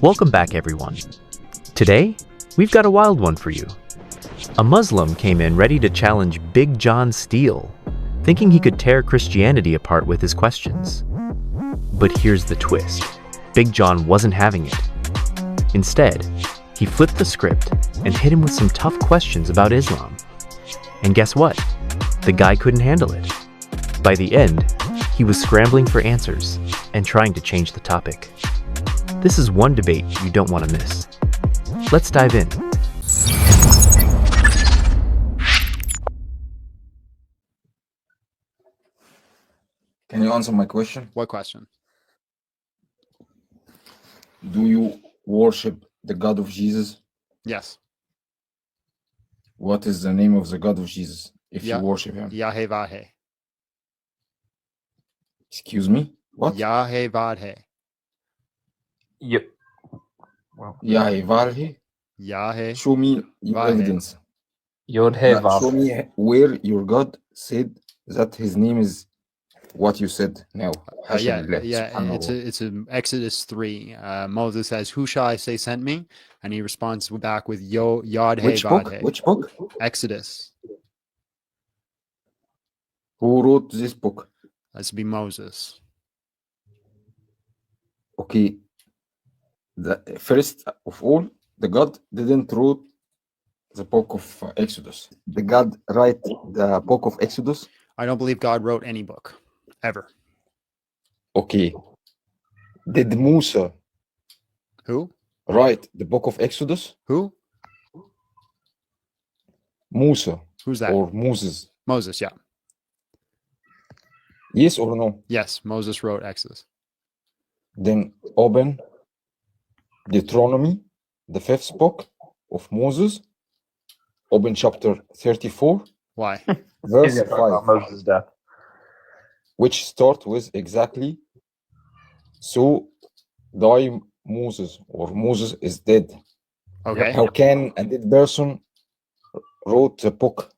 Welcome back, everyone. Today, we've got a wild one for you. A Muslim came in ready to challenge Big Jon Steel, thinking he could tear Christianity apart with his questions. But here's the twist. Big Jon wasn't having it. Instead, he flipped the script and hit him with some tough questions about Islam. And guess what? The guy couldn't handle it. By the end, he was scrambling for answers and trying to change the topic. This is one debate you don't want to miss. Let's dive in. Can you answer my question? What question? Do you worship the God of Jesus? Yes. What is the name of the God of Jesus if Yeah. you worship him? Yahweh. Excuse me? What? Yahweh. Yep. Yahweh. Yahweh. Show me your Vahe. evidence. Yod Show me where your God said that his name is what you said now. Yeah, Hashanillah, subhanallah. it's a Exodus 3. Moses says, "Who shall I say sent me?" And he responds back with Yod He Which book? Vahe. Which book? Exodus. Who wrote this book? That's to be Moses. Okay. The first of all, the God didn't wrote the book of Exodus. The God write the book of Exodus. I don't believe God wrote any book ever. Okay. Did Musa Who? write the book of Exodus? Who? Musa Who's that? or Moses? Moses. Yeah. Yes or no? Yes. Moses wrote Exodus. Then open Deuteronomy, the fifth book of Moses. Open chapter 34, Why? verse 5, Moses' death. which start with exactly, so die Moses, or Moses is dead. Okay. How can a dead person wrote a book?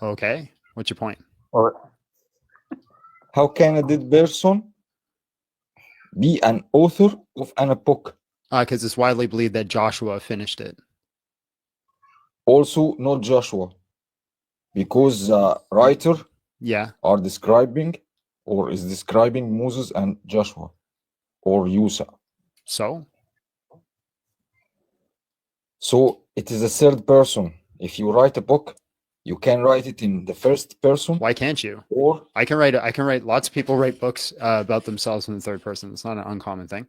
Okay. What's your point? How can a dead person be an author of a book? Because it's widely believed that Joshua finished it. Also, not Joshua, because the writer Yeah. are describing or is describing Moses and Joshua or Yusa. So it is a third person. If you write a book, you can write it in the first person, why can't you? or I can write. Lots of people write books about themselves in the third person. It's not an uncommon thing.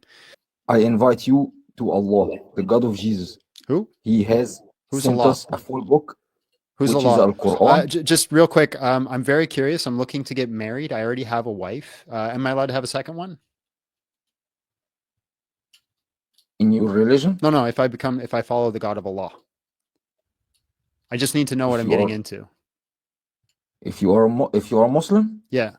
I invite you to Allah, the God of Jesus. Who? He has Who's sent Allah? us a full book, Who's which Allah? is Al-Quran. Just real quick. I'm very curious. I'm looking to get married. I already have a wife. Am I allowed to have a second one? In your religion. No. If I follow the God of Allah, I just need to know what I'm getting into. If you are a Muslim, Yeah.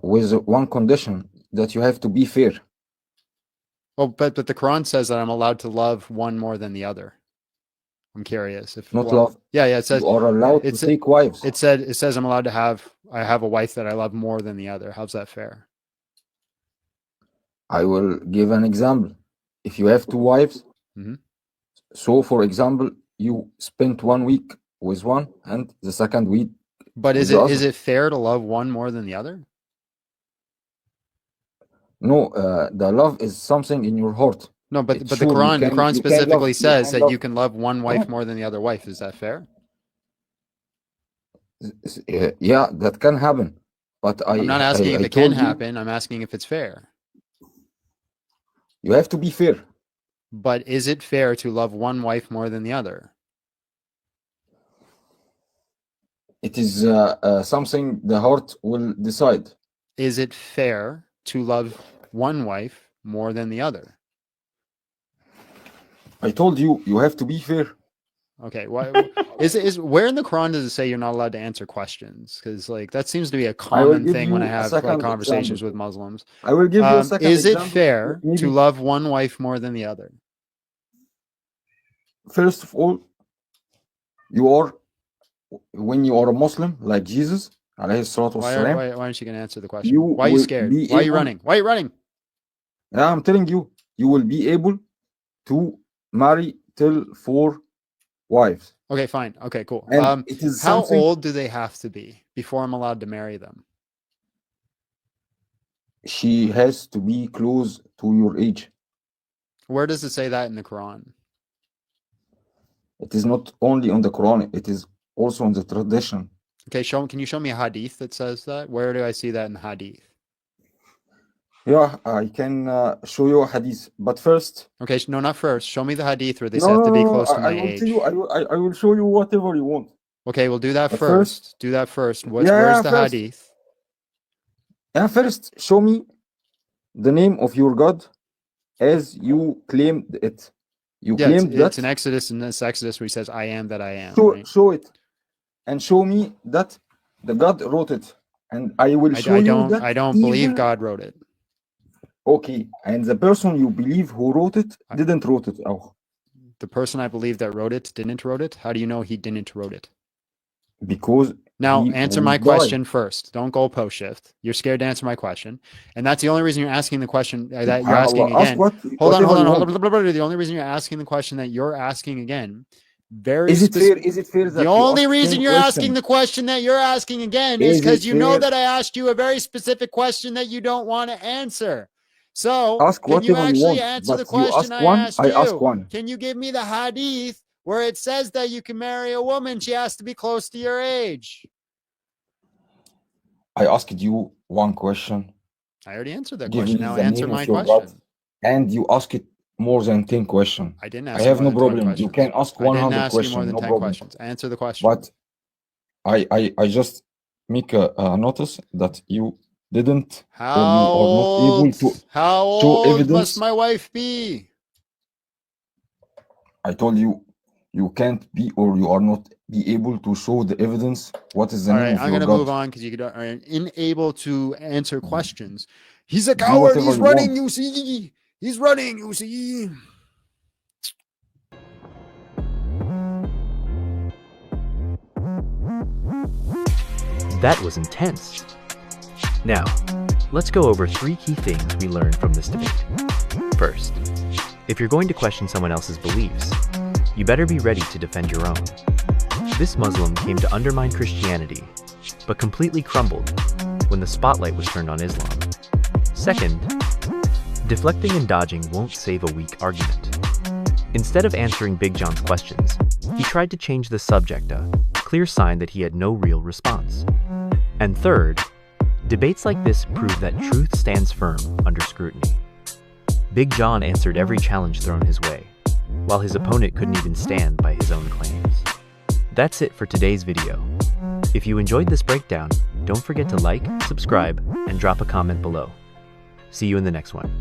with one condition, that you have to be fair. Well, but the Quran says that I'm allowed to love one more than the other. I'm curious if Not love. Yeah. It says You are allowed to take wives. It says I'm allowed to have a wife that I love more than the other. How's that fair? I will give an example. If you have two wives, so for example, you spent 1 week with one and the second week. But with is it fair to love one more than the other? No, the love is something in your heart. No, but It's the sure Quran you can specifically love- says that love- you can love one wife more than the other wife. Is that fair? Yeah, that can happen. But I'm not asking if I it can told you, happen. I'm asking if it's fair. you have to be fair. But is it fair to love one wife more than the other? It is something the heart will decide. Is it fair to love one wife more than the other? I told you, you have to be fair. Okay, why is where in the Quran does it say you're not allowed to answer questions? Because like that seems to be a common give thing when you I a have like second conversations example. with Muslims. I will give you a second Is it example. fair Maybe- to love one wife more than the other? First of all, when you are a Muslim, like Jesus, alayhi salatu Why wassalam, aren't you going to answer the question? you Why are you will scared? be Why are you able- running? Why are you running? Yeah, I'm telling you, you will be able to marry till 4 wives. Okay, fine. Okay, cool. And it is How something old do they have to be before I'm allowed to marry them? she has to be close to your age. Where does it say that in the Quran? It is not only on the Quran, it is also on the tradition. Okay, can you show me a hadith that says that? Where do I see that in the hadith? Yeah, I can show you a hadith, but first, Okay, no, not first. Show me the hadith where they no, say I have no, to be no, no, close to I my will tell age. you, I will show you whatever you want. Okay, we'll do that But first. Do that first. Where's yeah, the first, hadith? yeah, first, show me the name of your God as you claimed it. You Yeah, claimed it's that. an Exodus, and this Exodus where he says, I am that I am. Show, Right? show it and show me that the God wrote it, and I will show you that I don't believe even God wrote it. okay, and the person you believe who wrote it didn't wrote it. Oh, The person I believe that wrote it didn't wrote it. How do you know he didn't wrote it? because Now, he answer will my die. question first. Don't go post shift. You're scared to answer my question. And that's the only reason you're asking the question that you're asking Subhanallah, ask again. what, Hold on. whatever you want. The only reason you're asking the question that you're asking again, very Is it fair? specific. Is it fair The that you only ask reason 10 you're asking questions? the question that you're asking again is Is because it you know fair? that I asked you a very specific question that you don't want to answer. So, Ask can you whatever you actually want, answer the but you question ask I one, asked I ask you? one. Can you give me the hadith where it says that you can marry a woman? She has to be close to your age. I asked you one question. I already answered that Give question. me Now the answer name my of your God, question. and you ask it more than 10 questions. I didn't I ask you have more no than 20 problem. You questions. can ask I didn't 100 ask you more questions, than no 10 problem. questions. Answer the question. But I just make a notice that you didn't or you are not able to How show old must evidence. my wife be? I told you you can't be or you are not be able to show the evidence. What is the All name right, of I'm your going to God? move on because you are unable to answer questions. He's a Do coward. whatever He's you running, want. you see. He's running, you see. That was intense. Now, let's go over 3 key things we learned from this debate. First, if you're going to question someone else's beliefs, you better be ready to defend your own. This Muslim came to undermine Christianity, but completely crumbled when the spotlight was turned on Islam. Second, deflecting and dodging won't save a weak argument. Instead of answering Big Jon's questions, he tried to change the subject, a clear sign that he had no real response. And third, debates like this prove that truth stands firm under scrutiny. Big Jon answered every challenge thrown his way, while his opponent couldn't even stand by his own claims. That's it for today's video. If you enjoyed this breakdown, don't forget to like, subscribe, and drop a comment below. See you in the next one.